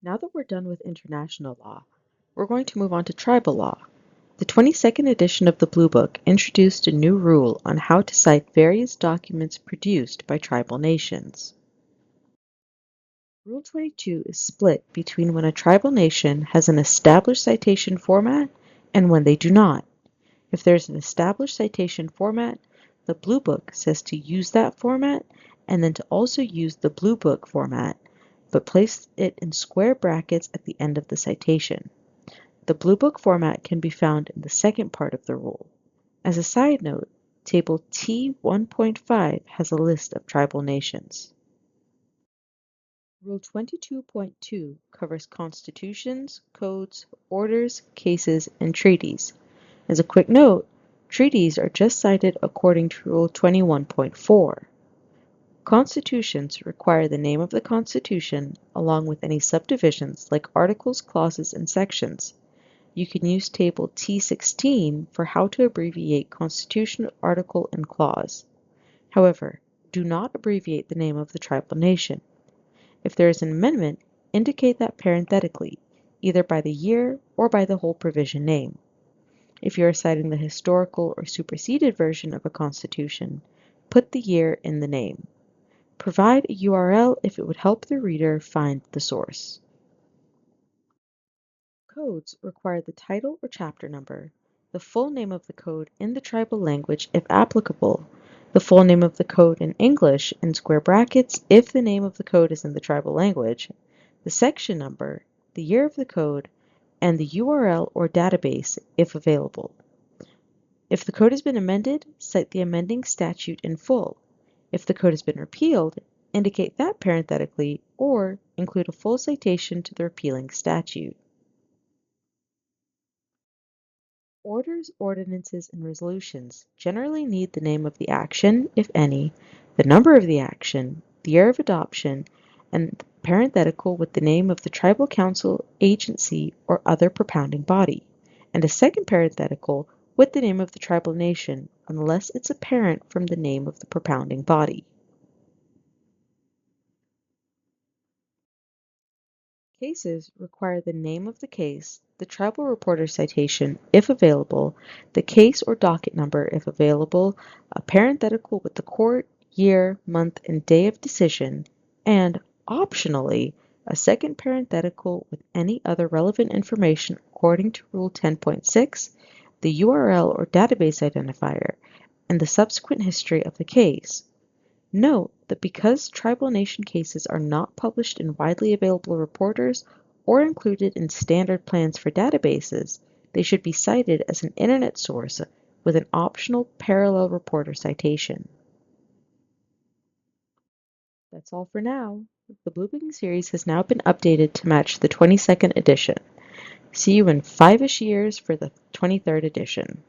Now that we're done with international law, we're going to move on to tribal law. The 22nd edition of the Blue Book introduced a new rule on how to cite various documents produced by tribal nations. Rule 22 is split between when a tribal nation has an established citation format and when they do not. If there's an established citation format, the Blue Book says to use that format and then to also use the Blue Book format, but place it in square brackets at the end of the citation. The Blue Book format can be found in the second part of the rule. As a side note, Table T1.5 has a list of tribal nations. Rule 22.2 covers constitutions, codes, orders, cases, and treaties. As a quick note, treaties are just cited according to Rule 21.4. Constitutions require the name of the Constitution along with any subdivisions like articles, clauses, and sections. You can use Table T16 for how to abbreviate Constitution, article, and clause. However, do not abbreviate the name of the tribal nation. If there is an amendment, indicate that parenthetically, either by the year or by the whole provision name. If you are citing the historical or superseded version of a constitution, put the year in the name. Provide a URL if it would help the reader find the source. Codes require the title or chapter number, the full name of the code in the tribal language if applicable, the full name of the code in English in square brackets if the name of the code is in the tribal language, the section number, the year of the code, and the URL or database if available. If the code has been amended, cite the amending statute in full. If the code has been repealed, indicate that parenthetically or include a full citation to the repealing statute. Orders, ordinances, and resolutions generally need the name of the action, if any, the number of the action, the year of adoption, and parenthetical with the name of the tribal council, agency, or other propounding body, and a second parenthetical with the name of the tribal nation unless it's apparent from the name of the propounding body. Cases require the name of the case, the tribal reporter citation if available, the case or docket number if available, a parenthetical with the court, year, month, and day of decision, and, optionally, a second parenthetical with any other relevant information according to Rule 10.6, the URL or database identifier, and the subsequent history of the case. Note that because tribal nation cases are not published in widely available reporters or included in standard plans for databases, they should be cited as an internet source with an optional parallel reporter citation. That's all for now. The Bluebooking series has now been updated to match the 22nd edition. See you in 5-ish years for the 23rd edition.